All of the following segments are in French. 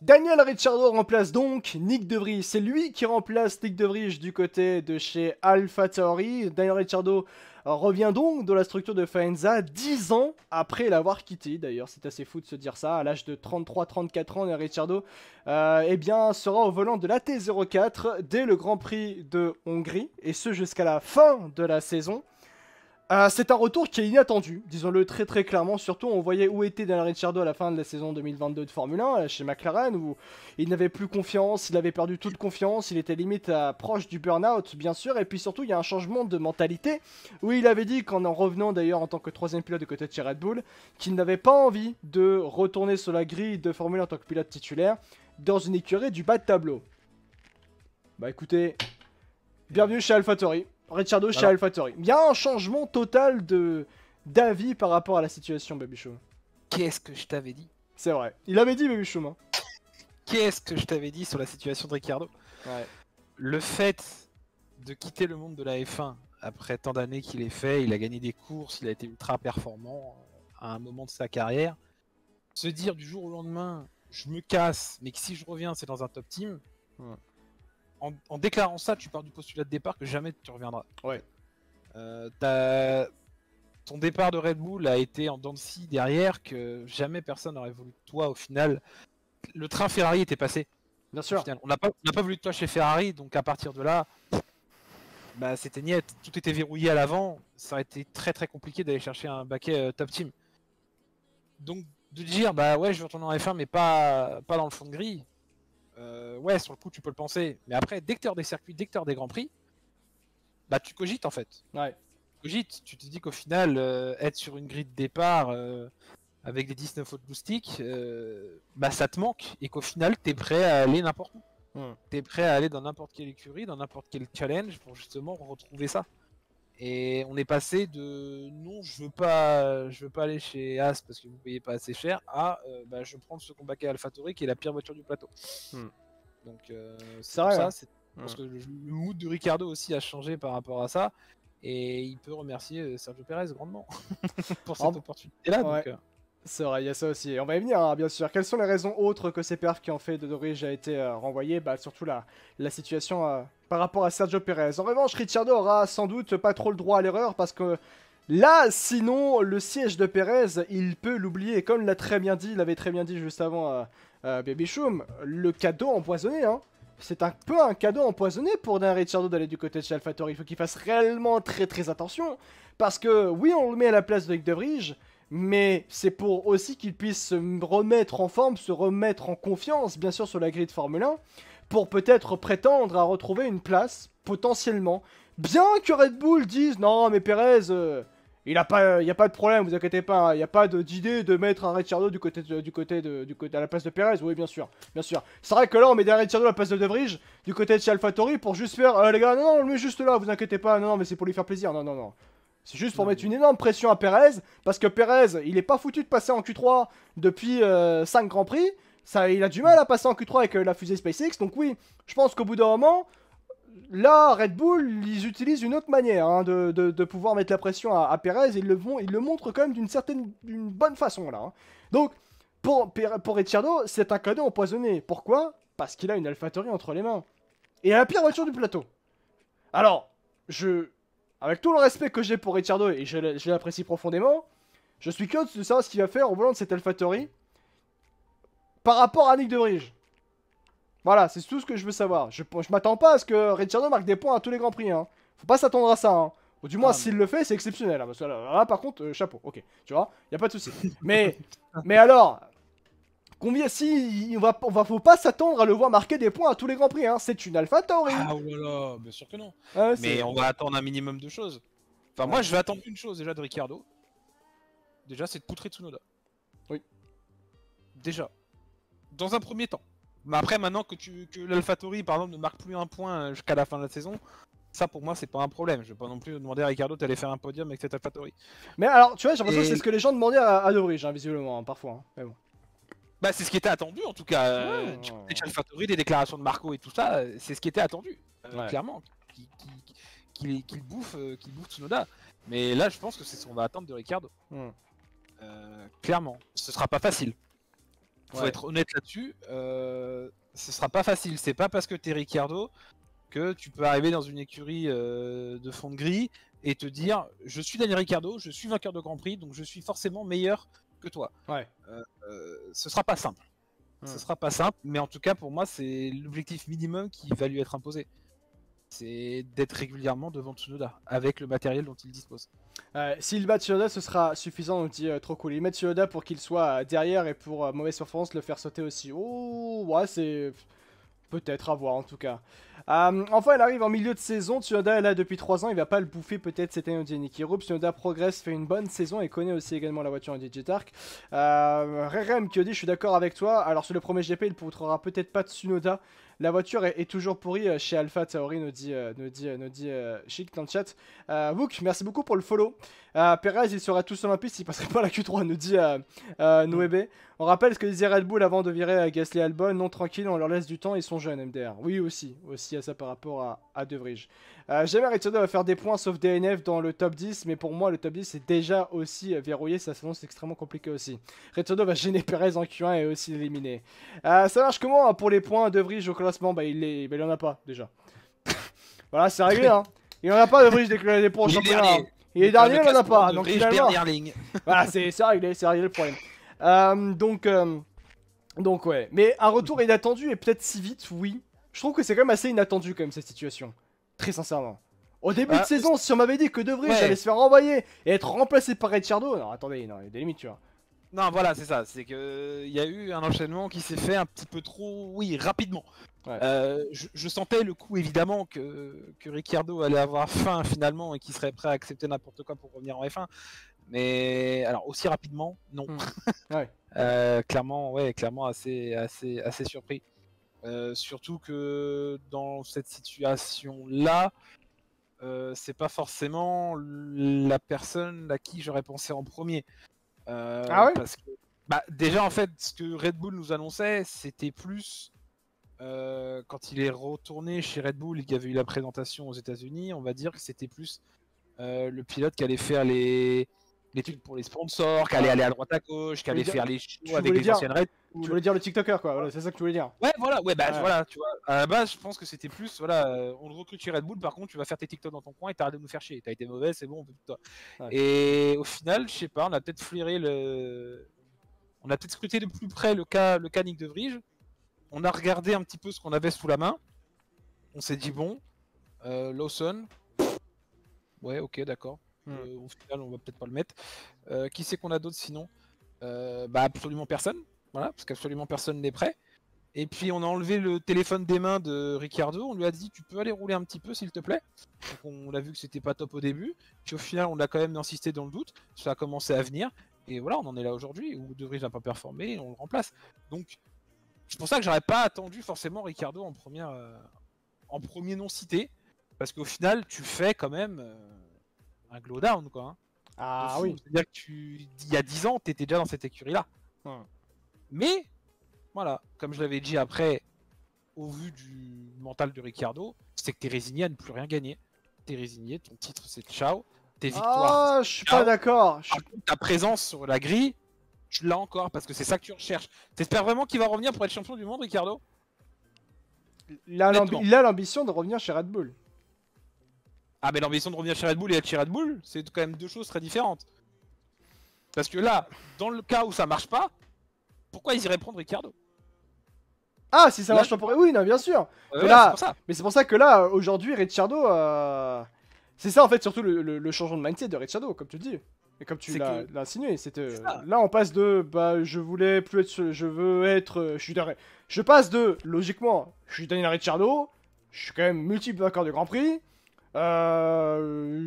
Daniel Ricciardo remplace donc Nyck de Vries. C'est lui qui remplace Nyck de Vries du côté de chez AlphaTauri. Daniel Ricciardo revient donc dans la structure de Faenza 10 ans après l'avoir quitté. D'ailleurs, c'est assez fou de se dire ça. À l'âge de 33-34 ans, Daniel Ricciardo eh bien, sera au volant de l'AT04 dès le Grand Prix de Hongrie. Et ce jusqu'à la fin de la saison. C'est un retour qui est inattendu, disons-le très très clairement. Surtout, on voyait où était Daniel Ricciardo à la fin de la saison 2022 de Formule 1 chez McLaren, où il n'avait plus confiance, il avait perdu toute confiance, il était limite proche du burn-out, bien sûr. Et puis surtout, il y a un changement de mentalité, où il avait dit qu'en revenant d'ailleurs en tant que troisième pilote du côté de chez Red Bull, qu'il n'avait pas envie de retourner sur la grille de Formule 1 en tant que pilote titulaire dans une écurie du bas de tableau. Bah écoutez, bienvenue chez AlphaTauri. Ricciardo chez AlphaTauri. Il y a un changement total d'avis par rapport à la situation, Babychou. Qu'est-ce que je t'avais dit? C'est vrai. Il avait dit, Babychou. Hein. Qu'est-ce que je t'avais dit sur la situation de Ricciardo? Ouais. Le fait de quitter le monde de la F1 après tant d'années qu'il est fait, il a gagné des courses, il a été ultra performant à un moment de sa carrière. Se dire du jour au lendemain, je me casse, mais que si je reviens, c'est dans un top team. Ouais. En déclarant ça, tu pars du postulat de départ que jamais tu reviendras. Ouais. Ton départ de Red Bull a été en dents de scie derrière que jamais personne n'aurait voulu de toi au final. Le train Ferrari était passé. Bien sûr. Final. On n'a pas voulu de toi chez Ferrari, donc à partir de là, bah, c'était niet. Tout était verrouillé à l'avant. Ça aurait été très très compliqué d'aller chercher un baquet top team. Donc de dire bah ouais je vais retourner en F1 mais pas dans le fond de grille. Ouais, sur le coup, tu peux le penser. Mais après, dès que tu es hors des circuits, dès que tu es hors des grands prix, bah tu cogites en fait. Ouais. Tu cogites, tu te dis qu'au final, être sur une grille de départ avec des 19 autres loustiques, bah ça te manque. Et qu'au final, tu es prêt à aller n'importe où. Tu es prêt à aller dans n'importe quelle écurie, dans n'importe quel challenge pour justement retrouver ça. Et on est passé de non, je veux pas aller chez As parce que vous payez pas assez cher à bah, je prends le second baquet AlphaTauri qui est la pire voiture du plateau. Donc c'est pour ça, c'est parce que le mood de Ricciardo aussi a changé par rapport à ça et il peut remercier Sergio Perez grandement pour cette opportunité-là. Ouais. C'est vrai, il y a ça aussi. Et on va y venir, hein, bien sûr. Quelles sont les raisons autres que ces perfs qui ont fait de Dorige a été renvoyé? Bah, surtout la situation par rapport à Sergio Perez. En revanche, Ricciardo aura sans doute pas trop le droit à l'erreur parce que là, sinon, le siège de Perez, il peut l'oublier. Comme il l'avait très bien dit juste avant Baby Choum, le cadeau empoisonné, hein. C'est un peu un cadeau empoisonné pour Dan Ricciardo d'aller du côté de chez AlphaTauri. Il faut qu'il fasse réellement très très attention. Parce que, oui, on le met à la place de Nyck de Vries, mais c'est pour aussi qu'il puisse se remettre en forme, se remettre en confiance, bien sûr, sur la grille de Formule 1, pour peut-être prétendre à retrouver une place, potentiellement. Bien que Red Bull dise, non, mais Perez, il n'y a pas de problème, vous inquiétez pas, il n'y a pas d'idée de mettre un Ricciardo du côté à la place de Perez, oui, bien sûr, bien sûr. C'est vrai que là, on met derrière Ricciardo à la place de Vries, du côté de chez AlphaTauri, pour juste faire, les gars, non, on le met juste là, vous inquiétez pas, non, mais c'est pour lui faire plaisir, non, non, non. C'est juste pour mettre une énorme pression à Perez, parce que Perez, il est pas foutu de passer en Q3 depuis 5 Grands Prix. Ça, il a du mal à passer en Q3 avec la fusée SpaceX. Donc oui, je pense qu'au bout d'un moment, là, Red Bull, ils utilisent une autre manière hein, de pouvoir mettre la pression à Perez. Et ils le montrent quand même d'une bonne façon là. Hein. Donc, pour Ricciardo, c'est un cadeau empoisonné. Pourquoi? Parce qu'il a une AlphaTauri entre les mains. Et la pire voiture du plateau. Alors, avec tout le respect que j'ai pour Ricciardo, et je l'apprécie profondément, je suis curieux de savoir ce qu'il va faire au volant de cette AlphaTauri par rapport à Nyck de Vries. Voilà, c'est tout ce que je veux savoir. Je m'attends pas à ce que Ricciardo marque des points à tous les Grands Prix. Hein. Faut pas s'attendre à ça. Hein. Ou du moins, s'il le fait, c'est exceptionnel. Hein, parce que là, par contre, chapeau. Ok, tu vois, y a pas de souci. mais alors, combien si faut pas s'attendre à le voir marquer des points à tous les Grands Prix. Hein. C'est une AlphaTauri. Ah oh là là, bien sûr que non. Mais on va attendre un minimum de choses. Enfin, moi, je vais attendre une chose déjà de Ricciardo. Déjà, c'est de poutrer Tsunoda. Oui. Déjà. Dans un premier temps. Mais après, maintenant que l'AlphaTauri, par exemple, ne marque plus un point jusqu'à la fin de la saison, ça pour moi, c'est pas un problème. Je vais pas non plus demander à Ricciardo d'aller faire un podium avec cette AlphaTauri. Mais alors, tu vois, j'ai l'impression que c'est ce que les gens demandaient à De Vries, hein, visiblement, hein, parfois. Hein. Mais bon. Bah, c'est ce qui était attendu en tout cas. Chez AlphaTauri, des déclarations de Marco et tout ça, c'est ce qui était attendu. Clairement. Qu'il bouffe Tsunoda. Mais là, je pense que c'est ce qu'on va attendre de Ricciardo. Clairement. Ce sera pas facile. Faut être honnête là-dessus. Ce sera pas facile. C'est pas parce que t'es Ricciardo que tu peux arriver dans une écurie de fond de grille et te dire je suis Daniel Ricciardo, je suis vainqueur de Grand Prix, donc je suis forcément meilleur que toi. Ce sera pas simple. Ce sera pas simple, mais en tout cas pour moi c'est l'objectif minimum qui va lui être imposé. C'est d'être régulièrement devant Tsunoda avec le matériel dont il dispose. S'il bat Tsunoda, ce sera suffisant, on dit trop cool. Il met Tsunoda pour qu'il soit derrière et pour mauvaise performance le faire sauter aussi. Oh, ouais, c'est peut-être à voir en tout cas. Enfin, elle arrive en milieu de saison. Tsunoda est là depuis 3 ans. Il va pas le bouffer peut-être cette année au Niki Roop. Tsunoda progresse, fait une bonne saison et connaît aussi également la voiture en Digitark. Rerem qui dit je suis d'accord avec toi. Alors sur le premier GP, il ne pourra peut-être pas Tsunoda. La voiture est toujours pourrie chez Alpha Tauri, nous dit Chic dans le chat. Wook, merci beaucoup pour le follow. Perez, il serait tout seul en piste, il passerait pas la Q3, nous dit Noébé. On rappelle ce que disait Red Bull avant de virer Gasly Albon. Non, tranquille, on leur laisse du temps, ils sont jeunes, MDR. Oui, aussi à ça par rapport à De Vries. Jamais Ricciardo va faire des points sauf DNF dans le top 10, mais pour moi, le top 10 est déjà aussi verrouillé, ça s'annonce extrêmement compliqué aussi. Ricciardo va gêner Perez en Q1 et aussi l'éliminer. Ça marche comment pour les points De Vries au classement? Il en a pas déjà. Voilà, c'est réglé, hein. Il en a pas De Vries dès que les points au championnat. Il est dernier, il en a pas. Donc finalement, voilà, c'est réglé le problème. Donc ouais. Mais un retour inattendu et peut-être si vite, oui. Je trouve que c'est quand même assez inattendu quand même cette situation. Très sincèrement. Au début de saison, si on m'avait dit que De Vries allait se faire renvoyer et être remplacé par Ricciardo, non attendez, non, il y a des limites, tu vois. Non, voilà, c'est ça. C'est que il y a eu un enchaînement qui s'est fait un petit peu trop, rapidement. Je sentais le coup évidemment que Ricciardo allait avoir faim finalement et qu'il serait prêt à accepter n'importe quoi pour revenir en F1. Mais alors aussi rapidement, non. Clairement assez surpris. Surtout que dans cette situation-là, c'est pas forcément la personne à qui j'aurais pensé en premier. Parce que déjà en fait, ce que Red Bull nous annonçait, c'était plus quand il est retourné chez Red Bull et qu'il y avait eu la présentation aux États-Unis, on va dire que c'était plus le pilote qui allait faire les trucs pour les sponsors, qui allait aller à droite à gauche, qui allait faire les shows avec les anciennes Red Bull. Tu voulais dire le TikToker quoi, voilà, c'est ça que tu voulais dire. Ouais, voilà, voilà, tu vois. À la base, je pense que c'était plus, voilà, on le recrute chez Red Bull, par contre, tu vas faire tes TikTok dans ton coin et t'arrêtes de nous faire chier. T'as été mauvais, c'est bon, on peut tout toi. Et au final, je sais pas, on a peut-être flairé on a peut-être scruté de plus près le cas Nick De Vries. On a regardé un petit peu ce qu'on avait sous la main. On s'est dit bon, Lawson, ouais, ok, d'accord. Au final, on va peut-être pas le mettre. Qui c'est qu'on a d'autres sinon? Absolument personne. Voilà, parce qu'absolument personne n'est prêt. Et puis on a enlevé le téléphone des mains de Ricciardo. On lui a dit tu peux aller rouler un petit peu s'il te plaît. Donc on a vu que c'était pas top au début. Puis au final on a quand même insisté dans le doute. Ça a commencé à venir. Et voilà, on en est là aujourd'hui où De Vries n'a pas performé et on le remplace. Donc c'est pour ça que j'aurais pas attendu forcément Ricciardo en premier non cité. Parce qu'au final tu fais quand même un glow down quoi. Hein. Ah oui. C'est-à-dire que il y a 10 ans t'étais déjà dans cette écurie là. Mais voilà, comme je l'avais dit après, au vu du mental de Ricciardo, c'est que t'es résigné à ne plus rien gagner. T'es résigné, ton titre c'est ciao, tes victoires. Ah, je suis pas d'accord. Ta présence sur la grille, tu l'as encore parce que c'est ça que tu recherches. T'espères vraiment qu'il va revenir pour être champion du monde, Ricciardo? Il a l'ambition de revenir chez Red Bull. Ah, mais l'ambition de revenir chez Red Bull et être chez Red Bull, c'est quand même deux choses très différentes. Parce que là, dans le cas où ça marche pas, pourquoi ils iraient prendre Ricciardo? Ah, si ça marche pas pour... Oui, non, bien sûr. Mais c'est pour ça que là, aujourd'hui, Ricciardo... C'est ça, en fait, surtout le changement de mindset de Ricciardo, comme tu dis. Et comme tu l'as insinué. Là, on passe de... je voulais plus être... Je veux être... Je passe de... Logiquement, je suis Daniel Ricciardo. Je suis quand même multiple vainqueur de Grand Prix. Je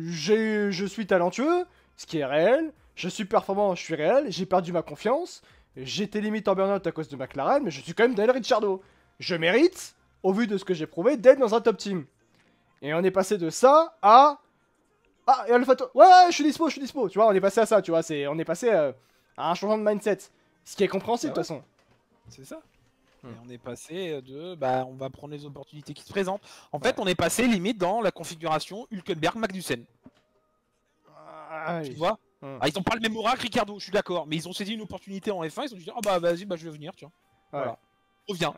suis talentueux, ce qui est réel. Je suis performant, je suis réel. J'ai perdu ma confiance. J'étais limite en burn-out à cause de McLaren, mais je suis quand même Daniel Ricciardo. Je mérite, au vu de ce que j'ai prouvé, d'être dans un top team. Et on est passé de ça à... Ah, et Alpha... Ouais, je suis dispo. Tu vois, on est passé à ça, tu vois. On est passé à un changement de mindset. Ce qui est compréhensible, de toute façon. C'est ça. Et on est passé de... on va prendre les opportunités qui se présentent. En fait, on est passé limite dans la configuration Hülkenberg-Magnussen. Tu vois? Ah, ils ont pas le même aura que Ricciardo, je suis d'accord, mais ils ont saisi une opportunité en F1, ils ont dit ah bah vas-y, bah je vais venir, tiens. Voilà. Reviens.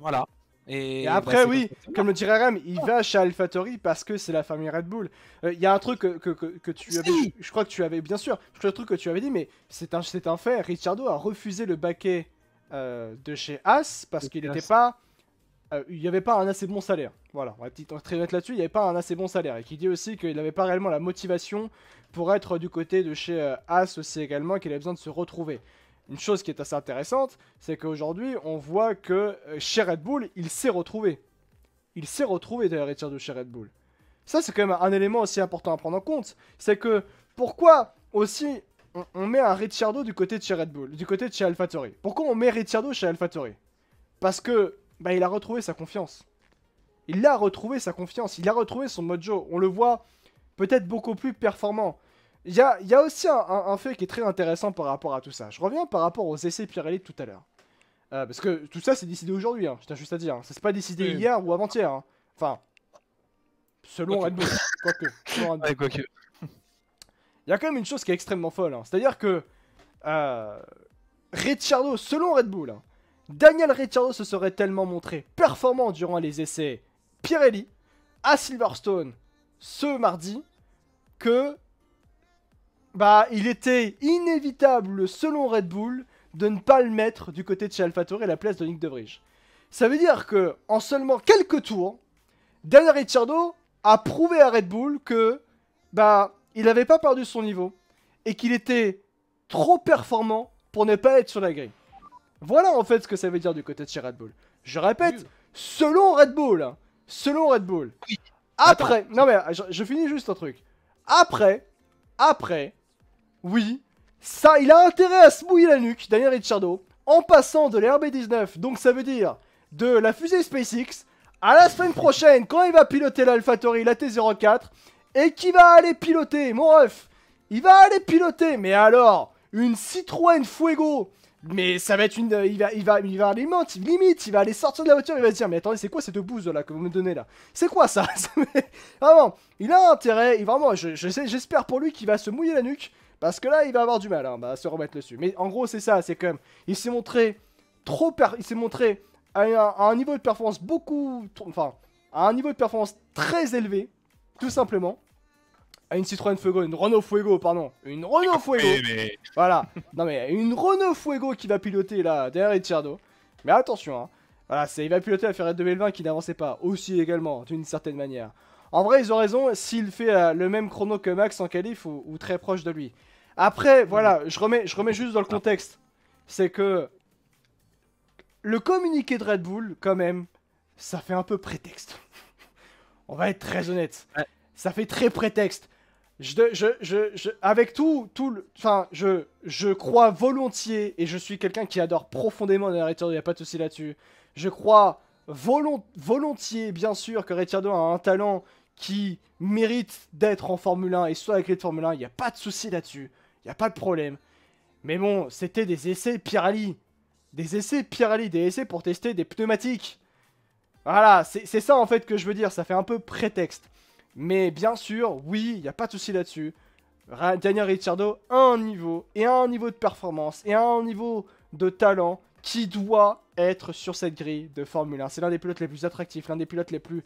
Voilà. Et après, oui, comme le dirait Rem, il va chez AlphaTauri parce que c'est la famille Red Bull. Il y a un truc que tu avais, je crois que tu avais, bien sûr, je crois le truc que tu avais dit, mais c'est un fait. Ricciardo a refusé le baquet de chez Haas parce qu'il n'était pas, il n'y avait pas un assez bon salaire. Voilà, on va être très net là-dessus, il n'y avait pas un assez bon salaire. Et qui dit aussi qu'il n'avait pas réellement la motivation pour être du côté de chez Haas aussi également, qu'il avait besoin de se retrouver. Une chose qui est assez intéressante, c'est qu'aujourd'hui, on voit que chez Red Bull, il s'est retrouvé. Il s'est retrouvé d'ailleurs Ricciardo chez Red Bull. Ça, c'est quand même un élément aussi important à prendre en compte. C'est que pourquoi aussi on met un Ricciardo du côté de chez Red Bull, du côté de chez AlphaTauri. Pourquoi on met Ricciardo chez AlphaTauri? Parce que bah, il a retrouvé sa confiance. Il a retrouvé sa confiance, il a retrouvé son mojo. On le voit peut-être beaucoup plus performant. Il y a aussi un fait qui est très intéressant par rapport à tout ça. Je reviens par rapport aux essais Pirelli de tout à l'heure. Parce que tout ça, c'est décidé aujourd'hui, hein, je tiens juste à dire. Hein. Ça, c'est pas décidé hier ou avant-hier. Hein. Enfin, selon Red Bull. Quoique. Il y a quand même une chose qui est extrêmement folle. Hein. C'est-à-dire que Ricciardo, selon Red Bull, hein, Daniel Ricciardo se serait tellement montré performant durant les essais Pirelli à Silverstone ce mardi que bah, il était inévitable, selon Red Bull, de ne pas le mettre du côté de chez AlphaTauri à la place de Nick De Vries. Ça veut dire que en seulement quelques tours, Daniel Ricciardo a prouvé à Red Bull que bah, il n'avait pas perdu son niveau et qu'il était trop performant pour ne pas être sur la grille. Voilà en fait ce que ça veut dire du côté de chez Red Bull. Je répète, selon Red Bull. Hein, selon Red Bull. Après, non mais je finis juste un truc. Après, oui, ça, il a intérêt à se mouiller la nuque, Daniel Ricciardo, en passant de l'RB19, donc ça veut dire de la fusée SpaceX, à la semaine prochaine, quand il va piloter l'AlphaTauri, la T04, et qui va aller piloter, mon ref, il va aller piloter, mais alors, une Citroën Fuego, mais ça va être une... Il va limite, il va aller sortir de la voiture, il va se dire, mais attendez, c'est quoi cette bouse là que vous me donnez là? C'est quoi ça? Vraiment, il a intérêt, vraiment, j'espère pour lui qu'il va se mouiller la nuque, parce que là, il va avoir du mal hein, à se remettre dessus. Mais en gros, c'est ça, c'est comme... Il s'est montré il s'est montré à un niveau de performance enfin, à un niveau de performance très élevé, tout simplement. À une Citroën Fuego, une Renault Fuego, pardon. Une Renault Fuego. Voilà. Non mais, une Renault Fuego qui va piloter là, derrière Ricciardo. Mais attention, hein. Voilà, il va piloter la Ferrari 2020 qui n'avançait pas. Aussi également, d'une certaine manière. En vrai, ils ont raison s'il fait le même chrono que Max en qualif ou très proche de lui. Après, voilà, je remets juste dans le contexte. C'est que le communiqué de Red Bull, quand même, ça fait un peu prétexte. On va être très honnête. Ouais. Ça fait très prétexte. Avec enfin, je crois volontiers, et je suis quelqu'un qui adore profondément Daniel Ricciardo, il n'y a pas de souci là-dessus. Je crois volontiers, bien sûr, que Ricciardo a un talent qui mérite d'être en Formule 1 et soit avec les de Formule 1, il n'y a pas de souci là-dessus. Il n'y a pas de problème. Mais bon, c'était des essais Pirelli. Des essais Pirelli, des essais pour tester des pneumatiques. Voilà, c'est ça en fait que je veux dire, ça fait un peu prétexte. Mais bien sûr, oui, il n'y a pas de souci là-dessus. Daniel Ricciardo a un niveau, et a un niveau de performance, et a un niveau de talent qui doit être sur cette grille de Formule 1. C'est l'un des pilotes les plus attractifs, l'un des pilotes les plus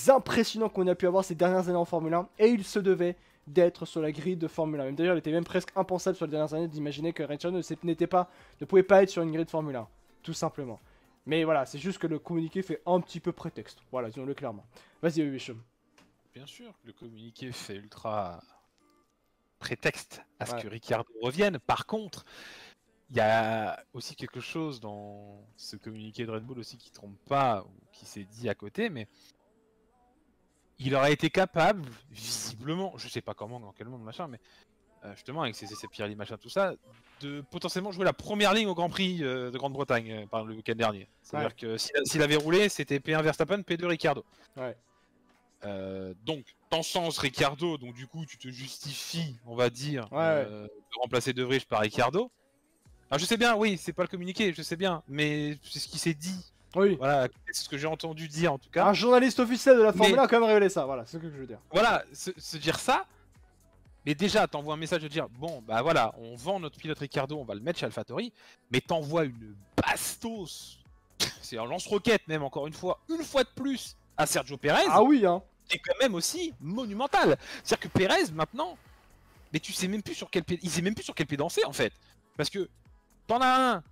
impressionnants qu'on a pu avoir ces dernières années en Formule 1, et il se devait d'être sur la grille de Formule 1. D'ailleurs, il était même presque impensable sur les dernières années d'imaginer que Ricciardo ne pouvait pas être sur une grille de Formule 1, tout simplement. Mais voilà, c'est juste que le communiqué fait un petit peu prétexte. Voilà, disons-le clairement. Vas-y, Wichum. Bien sûr, le communiqué fait ultra prétexte à ce que Ricciardo revienne. Par contre, il y a aussi quelque chose dans ce communiqué de Red Bull aussi qui trompe pas, ou qui s'est dit à côté, mais il aurait été capable, visiblement, je sais pas comment, dans quel monde, machin, mais justement avec ses essais Pirelli, machin, tout ça, de potentiellement jouer la première ligne au Grand Prix de Grande-Bretagne par le week-end dernier. C'est-à-dire que s'il avait roulé, c'était P1 Verstappen, P2 Ricciardo. Ouais. Donc, t'encenses Ricciardo, donc du coup, tu te justifies, on va dire, de remplacer De Vries par Ricciardo. Alors, je sais bien, oui, c'est pas le communiqué, je sais bien, mais c'est ce qui s'est dit. Oui. Voilà, c'est ce que j'ai entendu dire en tout cas. Un journaliste officiel de la Formule 1 a quand même révélé ça, voilà, c'est ce que je veux dire. Voilà, se dire ça, Mais déjà, t'envoies un message de dire bon, bah voilà, on vend notre pilote Ricciardo, on va le mettre chez AlphaTauri, mais t'envoies une bastos, c'est un lance-roquette même, encore une fois de plus, à Sergio Pérez. Ah oui, hein. C'est quand même aussi monumental. C'est-à-dire que Pérez, maintenant, mais tu sais même plus sur quel pied, il sait même plus sur quel pied danser en fait. Parce que t'en as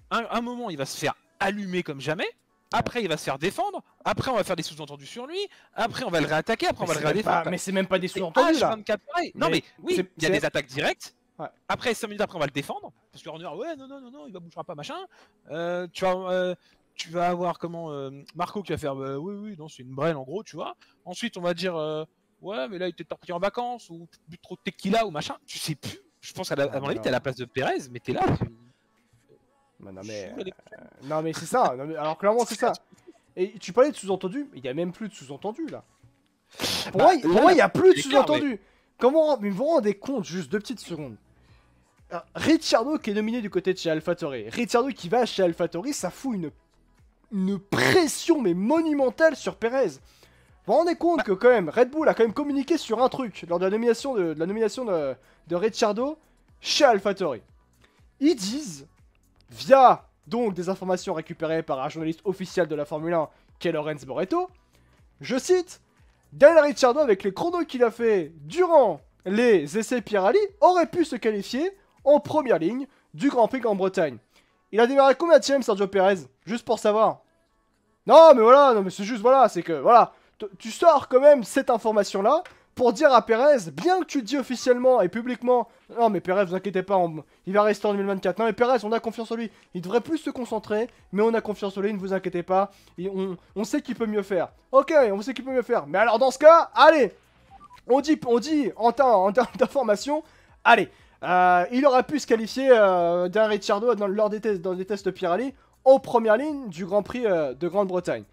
un moment, il va se faire allumer comme jamais. Après, il va se faire défendre. Après, on va faire des sous-entendus sur lui. Après, on va le réattaquer. Après, on va le rédéfendre. Mais c'est même pas des sous-entendus là. Non, mais oui, il y a des attaques directes. Ouais. Après, 5 minutes après, on va le défendre. Parce qu'on va dire, ouais, non, il va bougera pas, machin. Tu vas avoir comment Marco qui va faire, oui, non, c'est une brêle en gros, tu vois. Ensuite, on va dire, ouais, mais là, il était parti en vacances ou bu trop de tequila ou machin. Tu sais plus. Je pense qu'à mon avis, t'es à la place de Pérez, mais t'es là. Non mais c'est ça, alors clairement c'est ça. Et tu parlais de sous-entendus, il y a même plus de sous-entendus là. Pour moi, il y a plus de sous-entendus. Mais... Comment vous vous rendez compte, juste 2 petites secondes. Ricciardo qui est nominé du côté de chez AlphaTauri. Ricciardo qui va chez AlphaTauri, ça fout une pression mais monumentale sur Pérez. Vous vous rendez compte que quand même Red Bull a quand même communiqué sur un truc lors de la nomination de Ricciardo chez AlphaTauri. Ils disent, via donc des informations récupérées par un journaliste officiel de la Formule 1, qui est Lorenz Moretto, je cite, Daniel Ricciardo avec les chronos qu'il a fait durant les essais Pirelli aurait pu se qualifier en première ligne du Grand Prix Grande-Bretagne. Il a démarré combien de Sergio Pérez? Juste pour savoir. Non mais voilà, non mais c'est juste voilà, c'est que voilà, tu sors quand même cette information là pour dire à Pérez, bien que tu le dis officiellement et publiquement, non mais Pérez, vous inquiétez pas, il va rester en 2024. Non mais Pérez, on a confiance en lui. Il devrait plus se concentrer, mais on a confiance en lui, ne vous inquiétez pas. Et on sait qu'il peut mieux faire. Ok, on sait qu'il peut mieux faire. Mais alors dans ce cas, allez, on dit en termes d'information, allez, il aurait pu se qualifier d'un Ricciardo lors des tests Pirelli en première ligne du Grand Prix de Grande-Bretagne.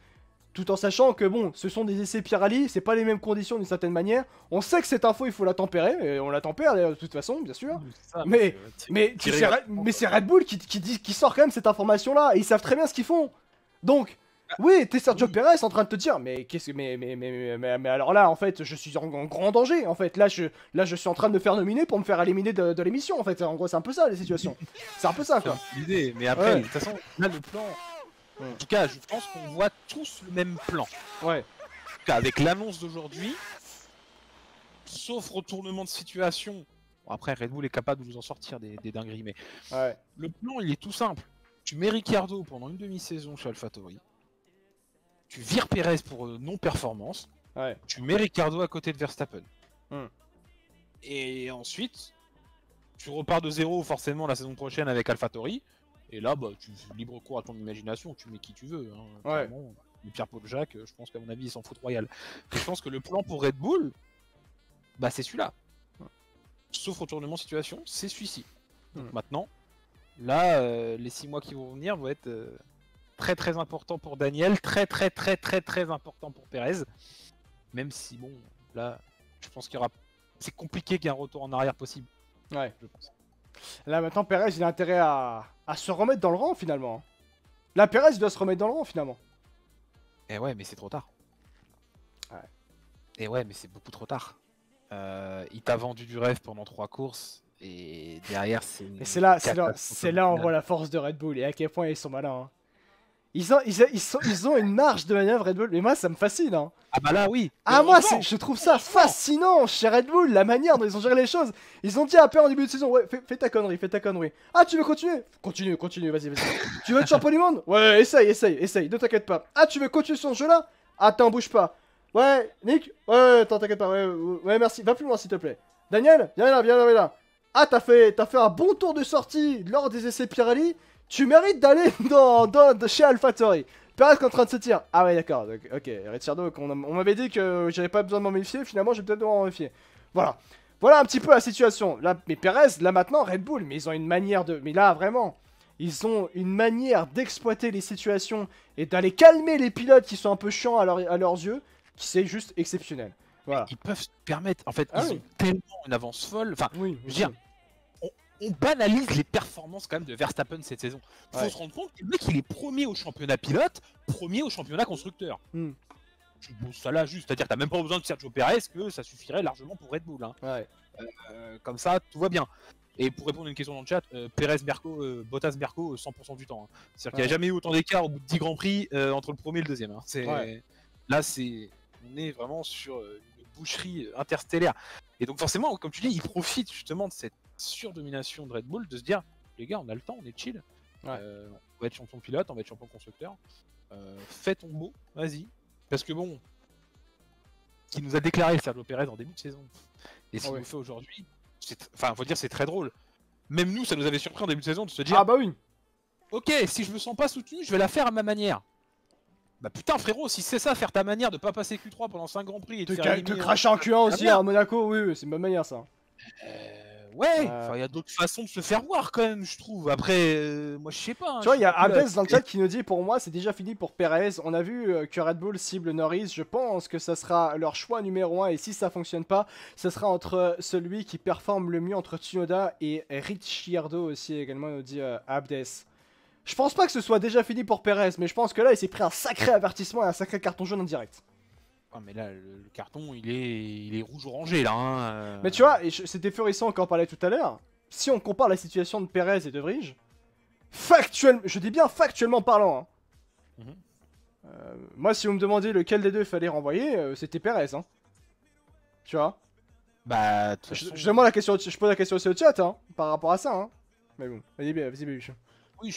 Tout en sachant que bon, ce sont des essais Pirelli, c'est pas les mêmes conditions d'une certaine manière. On sait que cette info, il faut la tempérer, et on la tempère de toute façon, bien sûr. Ça, mais c'est Red Bull qui sort quand même cette information-là, et ils savent très bien ce qu'ils font. Donc, oui, t'es Sergio Pérez en train de te dire, mais qu'est-ce que, mais alors là, en fait, je suis en grand danger. En fait, là, je suis en train de me faire nominer pour me faire éliminer de l'émission. En fait, en gros, c'est un peu ça la situation. C'est un peu ça, quoi. L'idée, mais après, de toute façon, là, le plan. En tout cas, je pense qu'on voit tous le même plan. Ouais. En tout cas, avec l'annonce d'aujourd'hui, sauf retournement de situation. Bon, après, Red Bull est capable de vous en sortir des dingueries, mais ouais. Le plan, il est tout simple. Tu mets Ricciardo pendant une demi-saison chez AlphaTauri. Tu vires Pérez pour non-performance. Ouais. Tu mets Ricciardo à côté de Verstappen. Et ensuite, tu repars de zéro forcément la saison prochaine avec AlphaTauri. Et là, bah, tu libre cours à ton imagination, tu mets qui tu veux. Hein, ouais. Mais Pierre-Paul Jacques, je pense qu'à mon avis, il s'en fout royal. Et je pense que le plan pour Red Bull, bah, c'est celui-là. Sauf retournement situation, c'est celui-ci. Donc maintenant, là, les 6 mois qui vont venir vont être très importants pour Daniel, très importants pour Pérez. Même si, bon, là, je pense qu'il y aura. C'est compliqué qu'il y ait un retour en arrière possible. Ouais. Je pense. Là maintenant Pérez il a intérêt à se remettre dans le rang finalement. Là Pérez il doit se remettre dans le rang finalement. Et ouais mais c'est trop tard. Ouais. Et ouais mais c'est beaucoup trop tard. Il t'a vendu du rêve pendant 3 courses et derrière c'est... Mais c'est là on voit la force de Red Bull et à quel point ils sont malins. Hein. Ils ont une marge de manœuvre Red Bull, mais moi ça me fascine. Hein. Ah bah là oui. Ah moi je trouve ça fascinant chez Red Bull, la manière dont ils ont géré les choses. Ils ont dit à Pérez en début de saison, ouais fais ta connerie. Ah tu veux continuer? Continue, vas-y. Tu veux être champion du monde? Ouais essaye, ne t'inquiète pas. Ah tu veux continuer sur ce jeu là? Attends bouge pas. Ouais Nick? Ouais t'inquiète pas, ouais merci, va plus loin s'il te plaît. Daniel, viens là. Ah t'as fait un bon tour de sortie lors des essais Pirelli. Tu mérites d'aller chez AlphaTauri. Pérez qui est en train de se dire. Ah ouais d'accord, ok, Ricciardo, on m'avait dit que j'avais pas besoin de m'en méfier, finalement je vais peut-être devoir m'en méfier. Voilà un petit peu la situation. Là, mais Pérez, là maintenant, Red Bull, mais ils ont une manière de... Mais là vraiment, ils ont une manière d'exploiter les situations et d'aller calmer les pilotes qui sont un peu chiants à leurs yeux, qui c'est juste exceptionnel. Voilà. Ils peuvent se permettre, en fait, ils ont tellement une avance folle. Enfin, je veux dire... On banalise les performances quand même de Verstappen cette saison. Faut se rendre compte que le mec il est premier au championnat pilote, premier au championnat constructeur. ça là juste, c'est-à-dire t'as même pas besoin de Sergio Perez, que ça suffirait largement pour Red Bull. Hein. Ouais. Comme ça, tout va bien. Et pour répondre à une question dans le chat, Bottas-Merco 100% du temps. Hein. C'est-à-dire qu'il n'y a jamais eu autant d'écart au bout de 10 Grands Prix entre le premier et le deuxième. Hein. Là, on est vraiment sur une boucherie interstellaire. Et donc forcément, comme tu dis, il profite justement de cette surdomination de Red Bull, de se dire, les gars, on a le temps, on est chill. On va être champion pilote, on va être champion constructeur. Fais ton beau, vas-y. Parce que bon, ce qui nous a déclaré Sergio Perez en début de saison, et ce qu'il nous fait aujourd'hui, enfin, faut dire, c'est très drôle. Même nous, ça nous avait surpris en début de saison de se dire, ah bah oui. Ok, si je me sens pas soutenu, je vais la faire à ma manière. Bah putain frérot, si c'est ça, faire ta manière de pas passer Q3 pendant 5 Grands Prix et te cracher en Q1 aussi à Monaco, oui, c'est une bonne manière ça. Ouais, il y a d'autres façons de se faire voir quand même, je trouve. Après, moi je sais pas. Hein, tu vois, il y a Abdes dans le chat qui nous dit, pour moi, c'est déjà fini pour Perez. On a vu que Red Bull cible Norris. Je pense que ça sera leur choix numéro 1. Et si ça fonctionne pas, ce sera entre celui qui performe le mieux entre Tsunoda et Ricciardo aussi, également, nous dit Abdes. Je pense pas que ce soit déjà fini pour Perez, mais je pense que là, il s'est pris un sacré avertissement et un sacré carton jaune en direct. Oh, mais là, le carton, il est rouge-orangé, là. Hein. Mais tu vois, c'était Furissant qui en parlait tout à l'heure. Si on compare la situation de Perez et de Vries, factuellement, je dis bien factuellement parlant, hein. Moi, si vous me demandiez lequel des deux il fallait renvoyer, c'était Perez. Hein. Tu vois. Bah, je demande la question, je pose la question aussi au chat, hein, par rapport à ça. Hein. Mais bon, vas-y, Bébiche. Oui,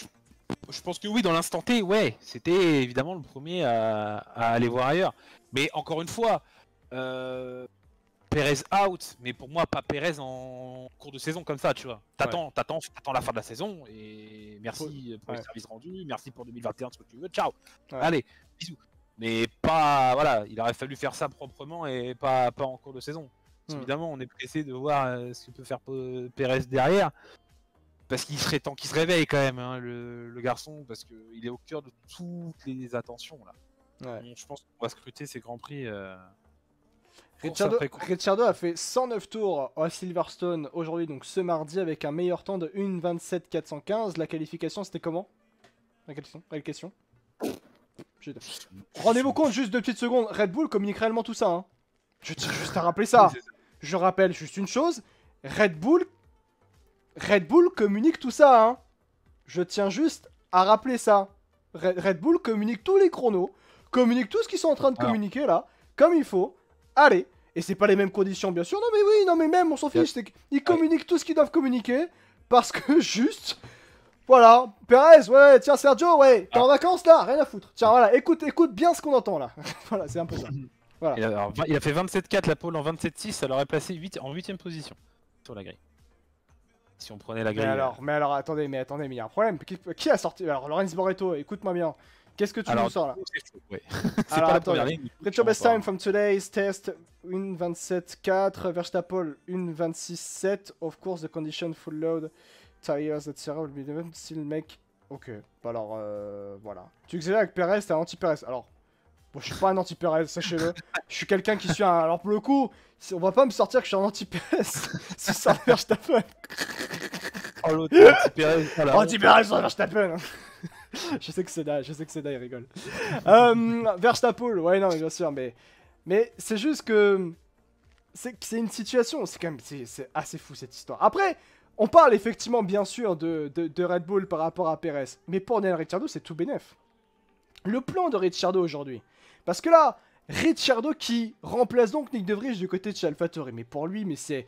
je pense que oui, dans l'instant T, ouais, c'était évidemment le premier à aller voir ailleurs. Mais encore une fois, Perez out, mais pour moi, pas Perez en cours de saison comme ça, tu vois. T'attends la fin de la saison et merci pour les services rendus, merci pour 2021, ce que tu veux, ciao. Allez, bisous. Mais pas, voilà, il aurait fallu faire ça proprement et pas en cours de saison. Évidemment, on est pressé de voir ce que peut faire Perez derrière. Parce qu'il serait temps qu'il se réveille quand même, hein, le garçon, parce qu'il est au cœur de toutes les attentions là. Donc, je pense qu'on va scruter ces grands prix. Ricciardo a fait 109 tours à Silverstone aujourd'hui, donc ce mardi, avec un meilleur temps de 1:27.415. La qualification, c'était comment? Quelle question? Rendez-vous compte, juste 2 petites secondes, Red Bull communique réellement tout ça. Hein. Je tiens juste à rappeler ça. Je rappelle juste une chose, Red Bull communique tout ça, hein. Je tiens juste à rappeler ça. Red Bull communique tous les chronos, communique tout ce qu'ils sont en train de communiquer là, comme il faut. Allez, et c'est pas les mêmes conditions bien sûr, non mais oui, non mais même on s'en fiche, ils communiquent tout ce qu'ils doivent communiquer, parce que juste, voilà, Perez, ouais, tiens Sergio, ouais, t'es en vacances là, rien à foutre. Tiens voilà, écoute bien ce qu'on entend là. Voilà, c'est un peu ça. Voilà. Il a fait 27.4 la pole en 27.6, ça l'aurait placé en 8ème position sur la grille. Si on prenait la grille. Mais alors, attendez, mais il y a un problème. Qui a sorti? Alors, Lorenz Barreto, écoute-moi bien. Qu'est-ce que tu nous sors là? C'est pas la première ligne. Richard best time from today's test 1:27.4. Verstappen 1:26.7. Of course, the condition full load, tires, etc. will be the still make. Ok, alors voilà. Tu exagères avec Perez, t'es un anti-Perez. Alors, bon, je suis pas un anti-Perez, sachez-le. Je suis quelqu'un qui suit un. Alors, pour le coup, on va pas me sortir que je suis un anti-Perez. Si ça Verstappen. Oh l'autre, anti-Perez. Anti-Perez sur Verstappen. Je sais que c'est là, il rigole. Verstappen, ouais, non, mais bien sûr, mais c'est juste que. C'est une situation, c'est quand même. C'est assez fou cette histoire. Après, on parle effectivement, bien sûr, de Red Bull par rapport à Perez. Mais pour Daniel Ricciardo, c'est tout bénef. Le plan de Ricciardo aujourd'hui. Parce que là, Ricciardo qui remplace donc Nick De Vries du côté de chez AlphaTauri. Mais pour lui, c'est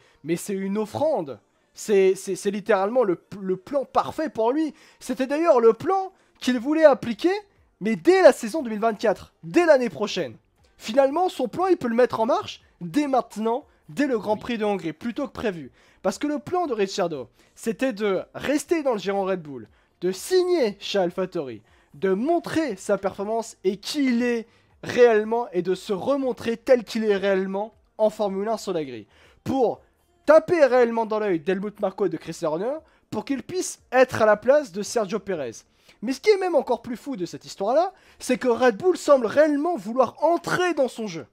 une offrande. C'est littéralement le plan parfait pour lui. C'était d'ailleurs le plan qu'il voulait appliquer, mais dès la saison 2024, dès l'année prochaine. Finalement, son plan, il peut le mettre en marche dès maintenant, dès le Grand Prix de Hongrie, plutôt que prévu. Parce que le plan de Ricciardo, c'était de rester dans le giron Red Bull, de signer chez AlphaTauri, de montrer sa performance et qui il est réellement, et de se remontrer tel qu'il est réellement en Formule 1 sur la grille. Pour taper réellement dans l'œil d'Helmut Marko et de Chris Horner, pour qu'il puisse être à la place de Sergio Perez. Mais ce qui est même encore plus fou de cette histoire-là, c'est que Red Bull semble réellement vouloir entrer dans son jeu.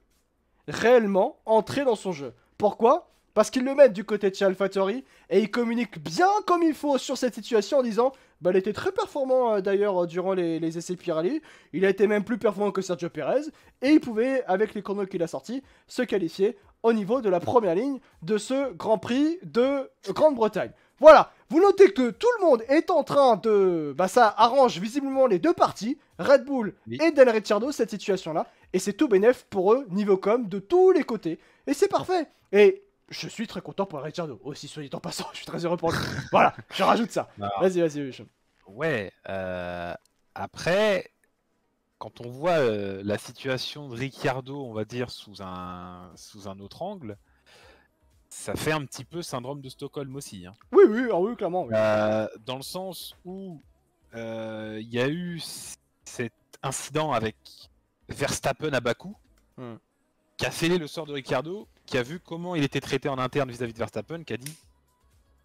Réellement entrer dans son jeu. Pourquoi? Parce qu'ils le mettent du côté de chez AlphaTauri et ils communiquent bien comme il faut sur cette situation en disant bah, il était très performant d'ailleurs durant les essais Pirelli. Il a été même plus performant que Sergio Perez et il pouvait, avec les chronos qu'il a sortis, se qualifier au niveau de la première ligne de ce Grand Prix de Grande-Bretagne. Voilà, vous notez que tout le monde est en train de... Bah ça arrange visiblement les deux parties, Red Bull et Daniel Ricciardo, cette situation-là. Et c'est tout bénef pour eux, niveau com, de tous les côtés. Et c'est parfait. Et je suis très content pour Ricciardo, aussi soit dit en passant, je suis très heureux pour lui. Voilà, je rajoute ça. Vas-y, vas-y. Ouais, après, quand on voit la situation de Ricciardo, on va dire, sous un autre angle, ça fait un petit peu syndrome de Stockholm aussi. Hein. Oui, oui, clairement. Oui. Dans le sens où il y a eu cet incident avec Verstappen à Bakou, qui a scellé le sort de Ricciardo, qui a vu comment il était traité en interne vis-à-vis de Verstappen, qui a dit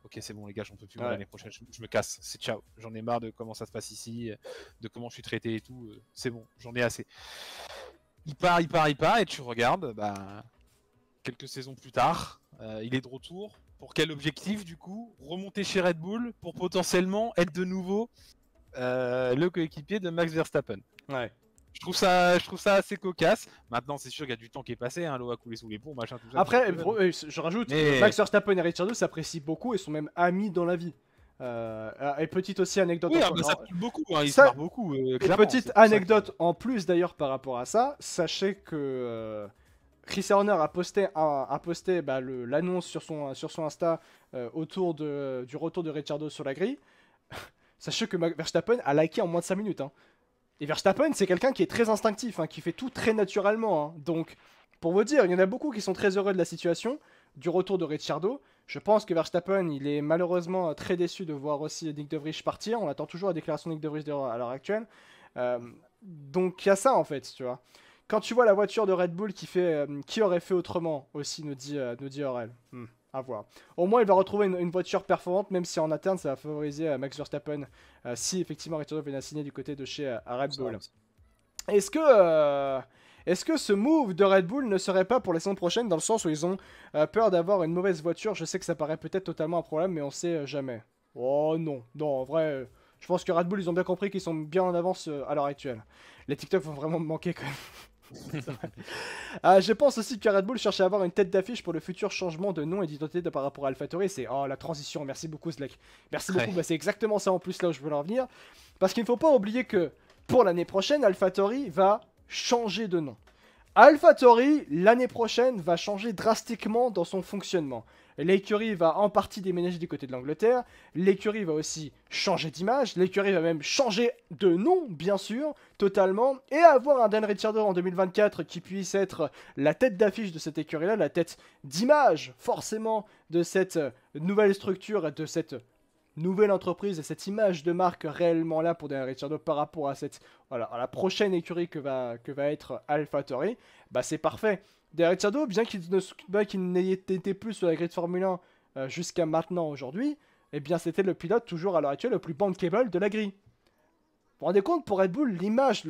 ok, c'est bon les gars, j'en peux plus l'année prochaine, je me casse, c'est ciao, j'en ai marre de comment ça se passe ici, de comment je suis traité et tout, c'est bon, j'en ai assez. Il part, et tu regardes, bah, quelques saisons plus tard, il est de retour. Pour quel objectif du coup? Remonter chez Red Bull pour potentiellement être de nouveau le coéquipier de Max Verstappen. Ouais. Je trouve ça assez cocasse. Maintenant, c'est sûr qu'il y a du temps qui est passé, hein, l'eau a coulé sous les ponts, machin, tout ça. Après, je rajoute, Max Verstappen et Ricciardo s'apprécient beaucoup et sont même amis dans la vie. Et petite aussi anecdote. Oui, bah, ça pue beaucoup, hein, ils se marrent beaucoup. Petite anecdote en plus d'ailleurs par rapport à ça, sachez que Chris Horner a posté bah, l'annonce sur son Insta autour du retour de Ricciardo sur la grille. Sachez que Verstappen a liké en moins de 5 minutes. Hein. Et Verstappen, c'est quelqu'un qui est très instinctif, hein, qui fait tout très naturellement. Hein. Donc, pour vous dire, il y en a beaucoup qui sont très heureux de la situation, du retour de Ricciardo. Je pense que Verstappen, il est malheureusement très déçu de voir aussi Nick De Vries partir. On attend toujours la déclaration de Nick De Vries à l'heure actuelle. Donc, il y a ça, en fait, tu vois. Quand tu vois la voiture de Red Bull qui aurait fait autrement, aussi, nous dit Aurel. À voir. Au moins, il va retrouver une voiture performante, même si en interne, ça va favoriser Max Verstappen, si effectivement Ricciardo vient à signer du côté de chez Red Bull. Est-ce que ce move de Red Bull ne serait pas pour les saisons prochaines, dans le sens où ils ont peur d'avoir une mauvaise voiture? Je sais que ça paraît peut-être totalement un problème, mais on sait jamais. Oh non, en vrai, je pense que Red Bull, ils ont bien compris qu'ils sont bien en avance à l'heure actuelle. Les TikTok vont vraiment me manquer quand même. Je pense aussi que Red Bull cherche à avoir une tête d'affiche pour le futur changement de nom et d'identité par rapport à AlphaTauri. C'est la transition, merci beaucoup Slack. Merci beaucoup, bah, c'est exactement ça en plus là où je veux en venir. Parce qu'il ne faut pas oublier que pour l'année prochaine, AlphaTauri va changer de nom. AlphaTauri, l'année prochaine, va changer drastiquement dans son fonctionnement. L'écurie va en partie déménager du côté de l'Angleterre. L'écurie va aussi changer d'image. L'écurie va même changer de nom, bien sûr, totalement. Et avoir un Dan Ricciardo en 2024 qui puisse être la tête d'affiche de cette écurie-là, la tête d'image, forcément, de cette nouvelle structure, de cette nouvelle entreprise et cette image de marque réellement là pour Daniel Ricciardo par rapport à à la prochaine écurie que va être AlphaTauri, bah c'est parfait. Daniel Ricciardo, bien qu'il n'ait été plus sur la grille de Formule 1 jusqu'à maintenant aujourd'hui, eh bien c'était le pilote toujours à l'heure actuelle le plus bankable de la grille. Vous vous rendez compte pour Red Bull l'image,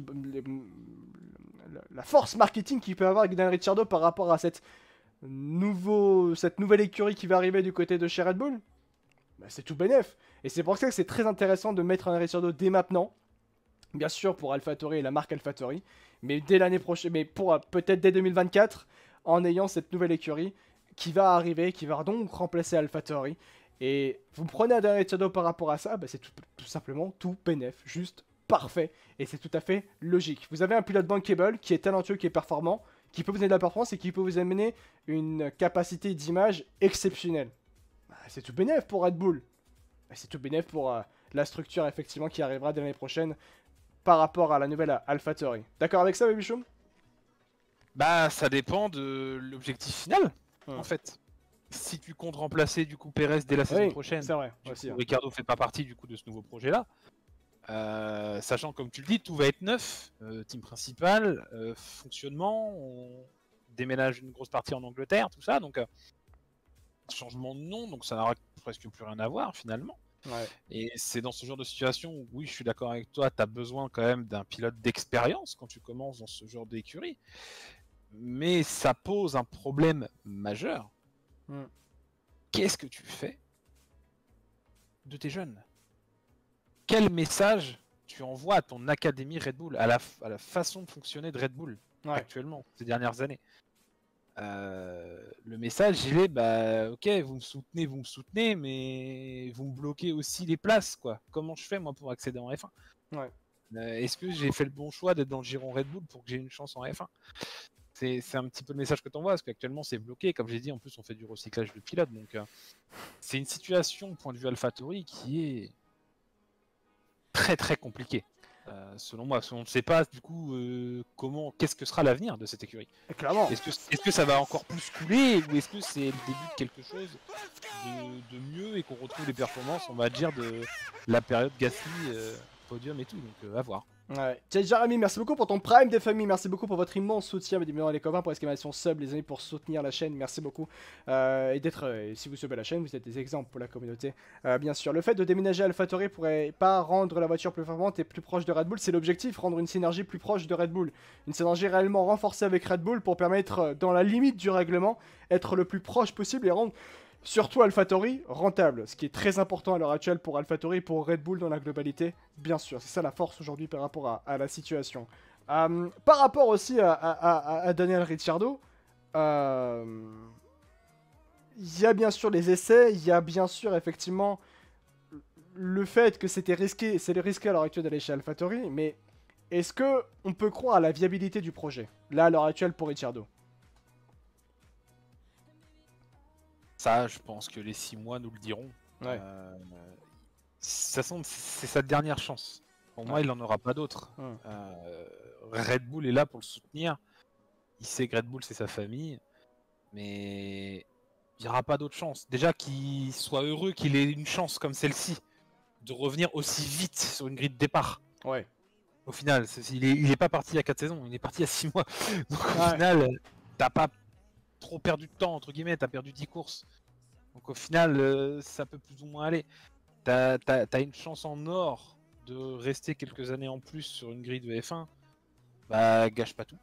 la force marketing qu'il peut avoir avec Daniel Ricciardo par rapport à cette nouvelle écurie qui va arriver du côté de chez Red Bull? Bah, c'est tout bénef. Et c'est pour ça que c'est très intéressant de mettre un Ricciardo dès maintenant. Bien sûr pour AlphaTauri et la marque AlphaTauri. Mais dès l'année prochaine, mais pour peut-être dès 2024, en ayant cette nouvelle écurie qui va arriver, qui va donc remplacer AlphaTauri. Et vous prenez un Ricciardo par rapport à ça, bah, c'est tout simplement tout bénef. Juste parfait. Et c'est tout à fait logique. Vous avez un pilote bankable qui est talentueux, qui est performant, qui peut vous donner de la performance et qui peut vous amener une capacité d'image exceptionnelle. C'est tout bénef pour Red Bull. C'est tout bénef pour la structure effectivement qui arrivera dès l'année prochaine par rapport à la nouvelle AlphaTauri. D'accord avec ça, Babychum? Bah, ça dépend de l'objectif final, en fait. Si tu comptes remplacer du coup Perez dès la saison prochaine, c'est vrai, aussi, Ricciardo fait pas partie du coup de ce nouveau projet-là. Sachant, comme tu le dis, tout va être neuf. Team principal, fonctionnement, on déménage une grosse partie en Angleterre, tout ça, donc changement de nom, donc ça n'aura presque plus rien à voir finalement. Ouais. Et c'est dans ce genre de situation où, oui, je suis d'accord avec toi, tu as besoin quand même d'un pilote d'expérience quand tu commences dans ce genre d'écurie. Mais ça pose un problème majeur. qu'est-ce que tu fais de tes jeunes? Quel message tu envoies à ton académie Red Bull, à la façon de fonctionner de Red Bull actuellement, ces dernières années? Le message, il est, bah ok, vous me soutenez, mais vous me bloquez aussi les places, quoi. Comment je fais, moi, pour accéder en F1? Est-ce que j'ai fait le bon choix d'être dans le giron Red Bull pour que j'ai une chance en F1? C'est un petit peu le message que tu envoies, parce qu'actuellement c'est bloqué. Comme j'ai dit, en plus on fait du recyclage de pilotes, donc c'est une situation, point de vue AlphaTauri, qui est très très compliquée. Selon moi, on ne sait pas du coup qu'est-ce que sera l'avenir de cette écurie. Clairement. Est-ce que ça va encore plus couler, ou est-ce que c'est le début de quelque chose de mieux et qu'on retrouve les performances, on va dire, de la période Gasly, podium et tout, donc à voir. Ouais. Jérémy, merci beaucoup pour ton prime des familles, merci beaucoup pour votre immense soutien, mes numéros les copains, pour l'exclamation sub, les amis, pour soutenir la chaîne, merci beaucoup. Et d'être, si vous suivez la chaîne, vous êtes des exemples pour la communauté. Bien sûr, le fait de déménager à AlphaTauri pourrait pas rendre la voiture plus performante et plus proche de Red Bull, c'est l'objectif, rendre une synergie plus proche de Red Bull. Une synergie réellement renforcée avec Red Bull pour permettre, dans la limite du règlement, être le plus proche possible et rendre surtout AlphaTauri rentable, ce qui est très important à l'heure actuelle pour AlphaTauri et pour Red Bull dans la globalité, bien sûr. C'est ça la force aujourd'hui par rapport à la situation. Par rapport aussi à Daniel Ricciardo, il y a bien sûr les essais, il y a bien sûr effectivement le fait que c'était risqué, c'est risqué à l'heure actuelle d'aller chez AlphaTauri, mais est-ce que on peut croire à la viabilité du projet, là à l'heure actuelle pour Ricciardo? Ça, je pense que les 6 mois nous le diront. De toute façon, c'est sa dernière chance. Pour moi, il n'en aura pas d'autre. Red Bull est là pour le soutenir. Il sait que Red Bull, c'est sa famille. Mais il n'y aura pas d'autre chance. Déjà qu'il soit heureux qu'il ait une chance comme celle-ci de revenir aussi vite sur une grille de départ. Au final, il est pas parti il y a 4 saisons, il est parti il y a 6 mois. Donc au final, t'as pas trop perdu de temps, entre guillemets, t'as perdu 10 courses. Donc au final, ça peut plus ou moins aller. T'as une chance en or de rester quelques années en plus sur une grille de F1. Bah, gâche pas tout.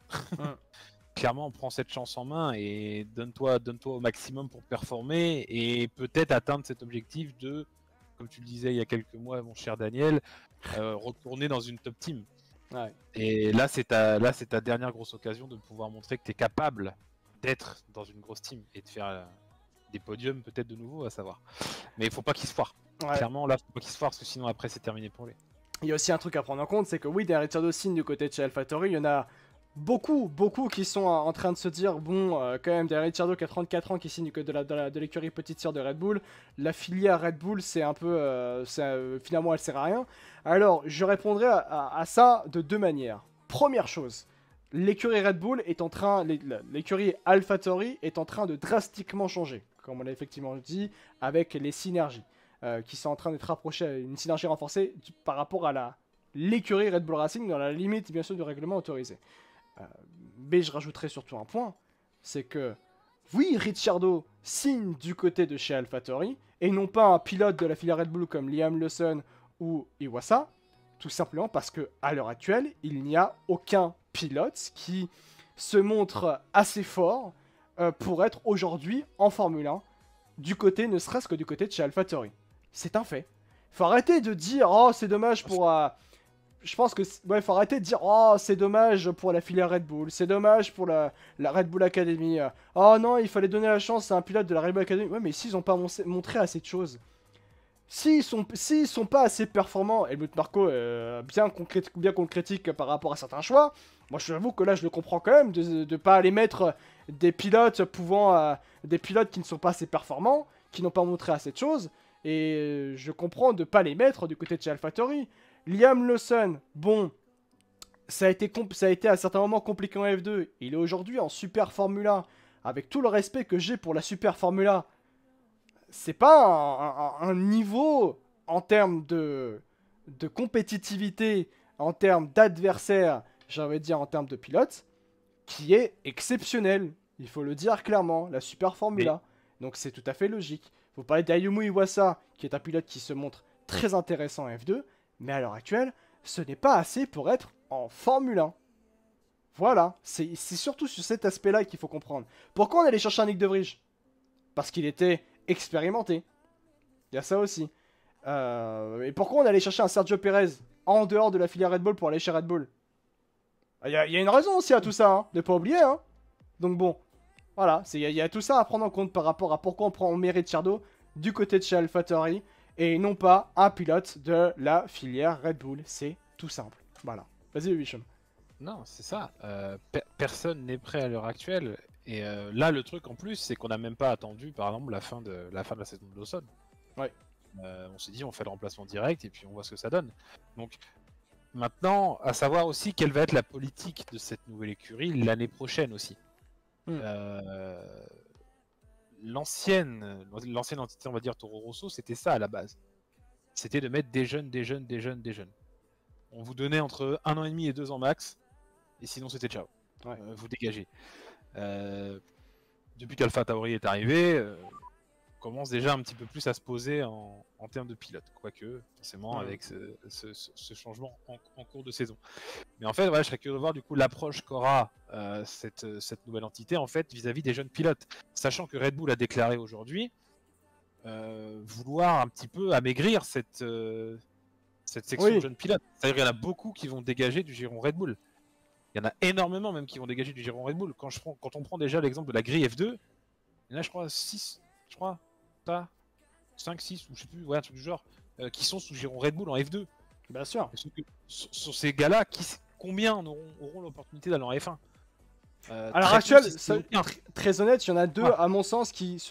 Clairement, prends cette chance en main et donne-toi au maximum pour performer et peut-être atteindre cet objectif de, comme tu le disais il y a quelques mois, mon cher Daniel, retourner dans une top team. Et là, c'est ta dernière grosse occasion de pouvoir montrer que tu es capable d'être dans une grosse team et de faire des podiums peut-être de nouveau, à savoir. Mais il faut pas qu'il se foire. Clairement, là, faut pas qu'il se foire parce que sinon après c'est terminé pour lui. Il y a aussi un truc à prendre en compte, c'est que oui, Daniel Ricciardo signe du côté de chez AlphaTauri, il y en a beaucoup qui sont en train de se dire, bon, quand même, Daniel Ricciardo qui a 34 ans qui signe du côté de l'écurie petite sœur de Red Bull, la filière Red Bull, c'est un peu, finalement, elle sert à rien. Alors, je répondrai à ça de deux manières. Première chose, l'écurie Red Bull est en train, l'écurie AlphaTauri est en train de drastiquement changer, comme on l'a effectivement dit, avec les synergies qui sont en train d'être rapprochées à une synergie renforcée par rapport à l'écurie Red Bull Racing dans la limite bien sûr du règlement autorisé. Mais je rajouterai surtout un point, c'est que oui, Ricciardo signe du côté de chez AlphaTauri et non pas un pilote de la filière Red Bull comme Liam Lawson ou Iwasa, tout simplement parce que à l'heure actuelle, il n'y a aucun pilote qui se montre assez fort pour être aujourd'hui en Formule 1 du côté, ne serait-ce que du côté de chez AlphaTauri. C'est un fait. Faut arrêter de dire oh c'est dommage pour je pense que faut arrêter de dire oh c'est dommage pour la filière Red Bull, c'est dommage pour la Red Bull Academy. Oh non, il fallait donner la chance à un pilote de la Red Bull Academy. Ouais, mais s'ils n'ont pas montré assez de choses. S'ils sont pas assez performants, Helmut Marko, bien qu'on le critique par rapport à certains choix, moi je t'avoue que là je le comprends quand même, de pas aller mettre des pilotes des pilotes qui ne sont pas assez performants, qui n'ont pas montré assez de choses, et je comprends de pas les mettre du côté de chez AlphaTauri. Liam Lawson, bon, ça a été à certains moments compliqué en F2, il est aujourd'hui en Super Formula, avec tout le respect que j'ai pour la Super Formula. C'est pas un niveau en termes de compétitivité, en termes d'adversaire, j'ai envie de dire en termes de pilote, qui est exceptionnel. Il faut le dire clairement, la Super Formula. Donc c'est tout à fait logique. Vous parlez d'Ayumu Iwasa, qui est un pilote qui se montre très intéressant en F2, mais à l'heure actuelle, ce n'est pas assez pour être en Formule 1. Voilà, c'est surtout sur cet aspect-là qu'il faut comprendre. Pourquoi on allait chercher un Nick De Vries? Parce qu'il était expérimentés. Il y a ça aussi. Et pourquoi on allait chercher un Sergio Perez en dehors de la filière Red Bull pour aller chez Red Bull? Il y a une raison aussi à tout ça, hein, de pas oublier. Hein. Donc bon, voilà, il y a tout ça à prendre en compte par rapport à pourquoi on met Ricciardo du côté de chez AlphaTauri et non pas un pilote de la filière Red Bull. C'est tout simple. Voilà. Vas-y, Wicham. Non, c'est ça. Personne n'est prêt à l'heure actuelle. Et là, le truc en plus, c'est qu'on n'a même pas attendu, par exemple, la fin de la saison de Lawson. Ouais. On s'est dit, on fait le remplacement direct et puis on voit ce que ça donne. Donc, maintenant, à savoir aussi quelle va être la politique de cette nouvelle écurie l'année prochaine aussi. L'ancienne entité, on va dire Toro Rosso, c'était ça à la base. C'était de mettre des jeunes. On vous donnait entre 1 an et demi et 2 ans max, et sinon c'était ciao. Ouais. Vous dégagez. Depuis qu'AlphaTauri est arrivé, on commence déjà un petit peu plus à se poser en termes de pilote, quoique forcément avec ce changement en cours de saison. Mais en fait, voilà, je serais curieux de voir du coup l'approche qu'aura cette nouvelle entité en fait vis-à-vis des jeunes pilotes, sachant que Red Bull a déclaré aujourd'hui vouloir un petit peu amaigrir cette section de jeunes pilotes. C'est-à-dire qu'il y en a beaucoup qui vont dégager du giron Red Bull. Il y en a énormément même qui vont dégager du giron Red Bull. Quand on prend déjà l'exemple de la grille F2, il y en a je crois 6, pas 5, 6 ou je sais plus, ouais, un truc du genre, qui sont sous giron Red Bull en F2. Bien sûr. Sur ces gars-là, combien auront l'opportunité d'aller en F1 à l'heure actuelle, très honnête, il y en a deux à mon sens qui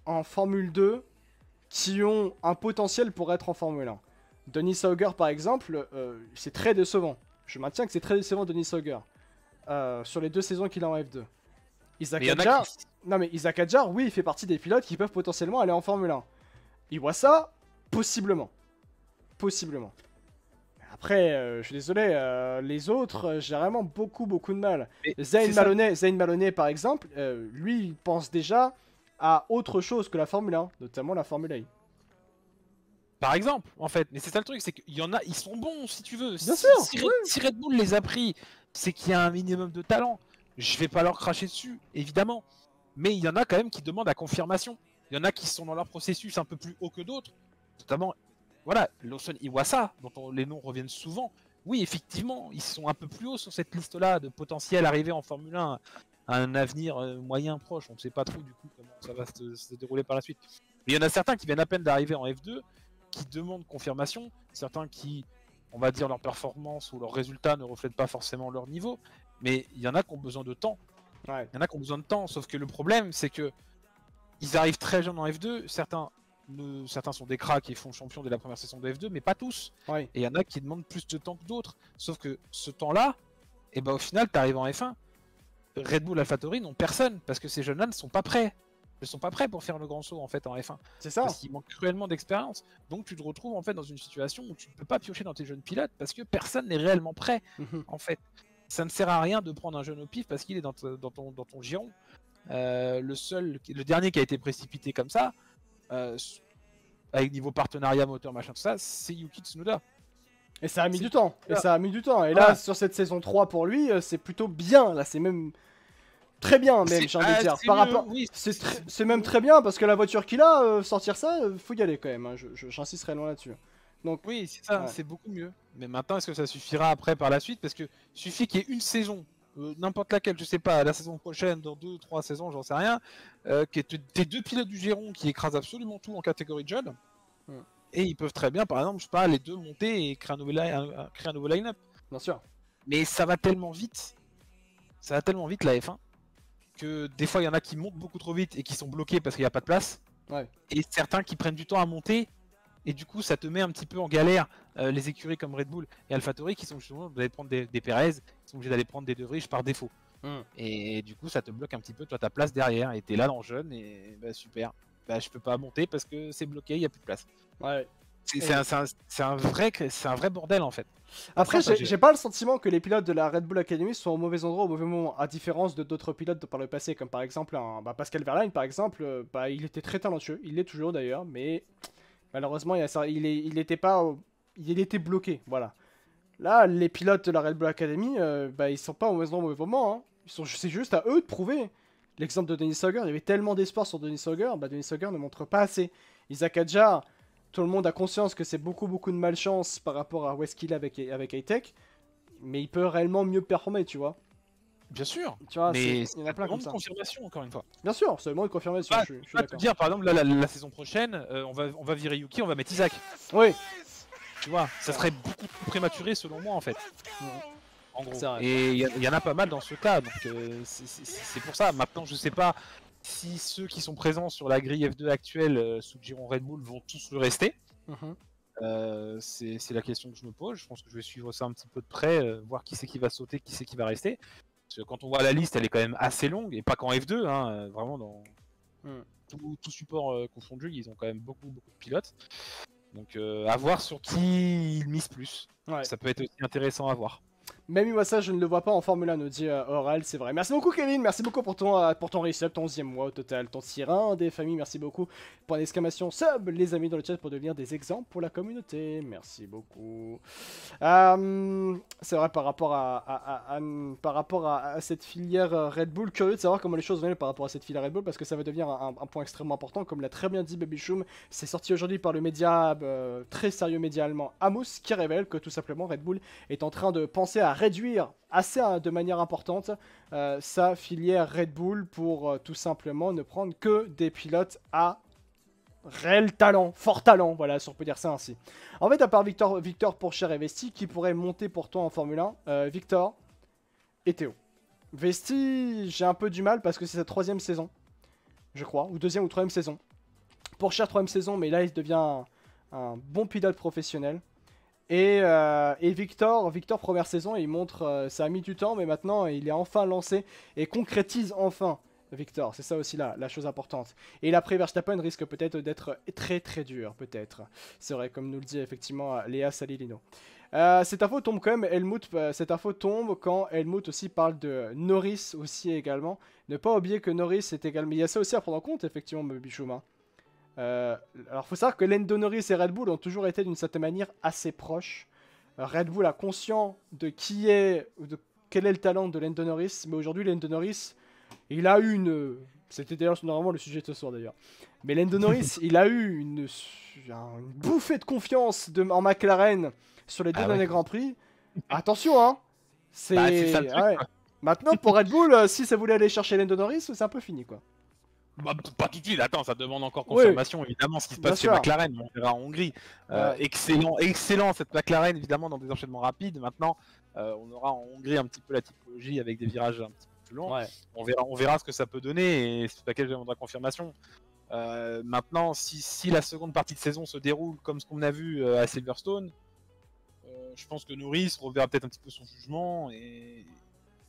en Formule 2 qui ont un potentiel pour être en Formule 1. Denis Sauger par exemple, c'est très décevant. Je maintiens que c'est très décevant Denis Sauger sur les 2 saisons qu'il a en F2. Isaac Hadjar, oui, il fait partie des pilotes qui peuvent potentiellement aller en Formule 1. Iwasa, possiblement. Après, je suis désolé, les autres, j'ai vraiment beaucoup de mal. Zayn Maloney, par exemple, lui, il pense déjà à autre chose que la Formule 1, notamment la Formule A. Par exemple, en fait, mais c'est ça le truc, c'est qu'il y en a, ils sont bons si tu veux. Bien sûr. Si Red Bull les a pris, c'est qu'il y a un minimum de talent. Je vais pas leur cracher dessus, évidemment. Mais il y en a quand même qui demandent la confirmation. Il y en a qui sont dans leur processus un peu plus haut que d'autres. Notamment, voilà, Lawson Iwasa, dont les noms reviennent souvent. Oui, effectivement, ils sont un peu plus hauts sur cette liste-là de potentiel arrivé en Formule 1 à un avenir moyen proche. On ne sait pas trop du coup comment ça va se dérouler par la suite. Mais il y en a certains qui viennent à peine d'arriver en F2, qui demandent confirmation. Certains qui, on va dire, leur performance ou leurs résultats ne reflètent pas forcément leur niveau. Mais il y en a qui ont besoin de temps. Il y en a qui ont besoin de temps, sauf que le problème, c'est que ils arrivent très jeunes en F2. Certains sont des cracks et font champion dès la première saison de F2, mais pas tous. Et il y en a qui demandent plus de temps que d'autres. Sauf que ce temps-là, et ben au final, tu arrives en F1. Red Bull, AlphaTauri n'ont personne parce que ces jeunes-là ne sont pas prêts. Ils ne sont pas prêts pour faire le grand saut en fait en F1. C'est ça. Parce qu'ils manquent cruellement d'expérience. Donc tu te retrouves en fait dans une situation où tu ne peux pas piocher dans tes jeunes pilotes parce que personne n'est réellement prêt en fait. Ça ne sert à rien de prendre un jeune au pif parce qu'il est dans ton giron. Le dernier qui a été précipité comme ça, avec niveau partenariat moteur machin tout ça, c'est Yuki Tsunoda. Et ça a mis du temps. Et là, sur cette saison 3 pour lui, c'est plutôt bien. Là, c'est même très bien, même, j'ai envie de dire. C'est même très bien parce que la voiture qu'il a, sortir ça, faut y aller quand même. Hein. J'insisterai loin là-dessus. Donc, oui, c'est ça, c'est beaucoup mieux. Mais maintenant, est-ce que ça suffira après par la suite? Parce que suffit qu'il y ait une saison, n'importe laquelle, je sais pas, la saison prochaine, dans 2-3 saisons, j'en sais rien, que t'es 2 pilotes du giron qui écrasent absolument tout en catégorie de jeunes. Et ils peuvent très bien, par exemple, je sais pas, les deux monter et créer un nouveau line-up. Bien sûr. Mais ça va tellement vite la F1, que des fois il y en a qui montent beaucoup trop vite et qui sont bloqués parce qu'il n'y a pas de place. Et certains qui prennent du temps à monter, et du coup ça te met un petit peu en galère les écuries comme Red Bull et AlphaTauri qui sont justement d'aller prendre des Perez, qui sont obligés d'aller prendre des De Vries par défaut. Et du coup ça te bloque un petit peu toi ta place derrière, et t'es là dans le jeune, et bah super. Bah, je peux pas monter parce que c'est bloqué, il n'y a plus de place. C'est un vrai bordel en fait. Après, j'ai pas le sentiment que les pilotes de la Red Bull Academy sont au mauvais endroit au mauvais moment, à différence de d'autres pilotes par le passé, comme par exemple Pascal Wehrlein, par exemple. Il était très talentueux, il l'est toujours d'ailleurs, mais malheureusement, il était bloqué. Voilà. Là, les pilotes de la Red Bull Academy, ils sont pas au mauvais endroit au mauvais moment. Hein. C'est juste à eux de prouver l'exemple de Denis Sauger, il y avait tellement d'espoir sur Denis Sauger, bah Denis Sauger ne montre pas assez. Isaac Adjar, tout le monde a conscience que c'est beaucoup de malchance par rapport à où est-ce qu'il est avec Hightech, mais il peut réellement mieux performer, tu vois. Bien sûr, tu vois, mais il y en a plein comme ça. Confirmation encore une fois. Bien sûr, c'est vraiment une confirmation. Bah, je suis d'accord. Te dire par exemple la saison prochaine, on va virer Yuki, on va mettre Isaac. Oui. Tu vois, ça serait beaucoup plus prématuré selon moi en fait. En gros. Vrai. Et il y en a pas mal dans ce cas, donc c'est pour ça. Maintenant, je sais pas si ceux qui sont présents sur la grille F2 actuelle sous Giron Red Bull vont tous le rester. C'est la question que je me pose. Je pense que je vais suivre ça un petit peu de près, voir qui c'est qui va sauter, qui c'est qui va rester. Parce que quand on voit la liste, elle est quand même assez longue, et pas qu'en F2, hein, vraiment dans tout support confondu, ils ont quand même beaucoup de pilotes. Donc à voir sur qui ils misent plus. Ouais. Ça peut être aussi intéressant à voir. Même moi ça je ne le vois pas en Formule 1, nous dit Oral, c'est vrai. Merci beaucoup Kevin, merci beaucoup pour ton resub, ton 11e mois au total, ton Sirin des familles, merci beaucoup. Point d'exclamation sub les amis dans le chat pour devenir des exemples pour la communauté, merci beaucoup. C'est vrai par rapport à cette filière Red Bull, curieux de savoir comment les choses vont aller par rapport à cette filière Red Bull parce que ça va devenir un point extrêmement important, comme l'a très bien dit Baby Shum, c'est sorti aujourd'hui par le média, très sérieux média allemand Amos, qui révèle que tout simplement Red Bull est en train de penser à réduire de manière importante sa filière Red Bull pour tout simplement ne prendre que des pilotes à réel talent, fort talent, voilà, si on peut dire ça ainsi. En fait, à part Victor Pourchère et Vesti, qui pourraient monter pour toi en Formule 1, Victor et Théo. Vesti, j'ai un peu du mal parce que c'est sa 3e saison, je crois, ou 2e ou 3e saison. Pourchère 3e saison, mais là il devient un bon pilote professionnel. Et Victor, première saison, il montre, ça a mis du temps, mais maintenant il est enfin lancé et concrétise enfin Victor. C'est ça aussi la chose importante. Et l'après Verstappen risque peut-être d'être très très dur, peut-être. C'est vrai, comme nous le dit effectivement Léa Salilino. Cette info tombe quand même, cette info tombe quand Helmut aussi parle de Norris aussi également. Ne pas oublier que Norris est également... Il y a ça aussi à prendre en compte, effectivement, Bichouma. Alors faut savoir que Lando Norris et Red Bull ont toujours été d'une certaine manière assez proches. Red Bull a conscient de quel est le talent de Lando Norris, mais aujourd'hui Lando Norris, il a eu une... C'était d'ailleurs normalement le sujet de ce soir d'ailleurs. Mais Lando Norris, il a eu une bouffée de confiance en McLaren sur les deux derniers Grands Prix. Attention hein, c'est ça le truc, ouais. Maintenant pour Red Bull, si ça voulait aller chercher Lando Norris, c'est un peu fini quoi. Bah, pas tout de suite, attends, ça demande encore confirmation, évidemment, ce qui se passe chez McLaren, on verra en Hongrie. Excellent cette McLaren, évidemment, dans des enchaînements rapides. Maintenant, on aura en Hongrie un petit peu la typologie avec des virages un petit peu plus longs. On verra ce que ça peut donner et sur laquelle je demanderai confirmation. Maintenant, si la seconde partie de saison se déroule comme ce qu'on a vu à Silverstone, je pense que Norris reverra peut-être un petit peu son jugement et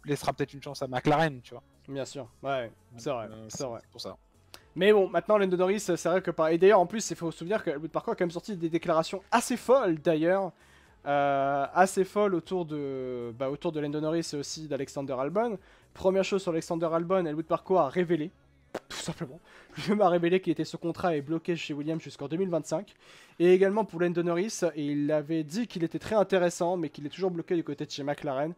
laissera peut-être une chance à McLaren, tu vois. Bien sûr, ouais, c'est vrai, c'est vrai. Pour ça. Mais bon, maintenant Lando Norris, c'est vrai que et d'ailleurs en plus, il faut se souvenir que Helmut Marko a quand même sorti des déclarations assez folles d'ailleurs, assez folles autour de Lando Norris et aussi d'Alexander Albon. Première chose sur Alexander Albon, Helmut Marko a révélé, tout simplement, lui-même a révélé qu'il était sous contrat et bloqué chez Williams jusqu'en 2025. Et également pour Lando Norris, il avait dit qu'il était très intéressant, mais qu'il est toujours bloqué du côté de chez McLaren.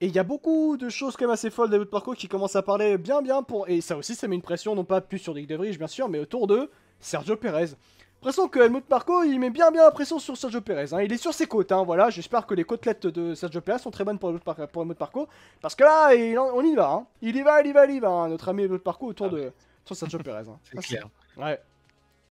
Et il y a beaucoup de choses quand même assez folles d'Helmut Marko qui commencent à parler bien pour... Et ça aussi, ça met une pression, non pas plus sur Nick De Vries, bien sûr, mais autour de Sergio Perez. Pression que Helmut Marko, il met bien la pression sur Sergio Perez. Hein. Il est sur ses côtes, hein, voilà. J'espère que les côtelettes de Sergio Perez sont très bonnes pour Helmut Marko. Parce que là, on y va. Hein. Il y va, hein, notre ami Helmut Marko autour de Sergio Perez. Hein. C'est clair. Ouais.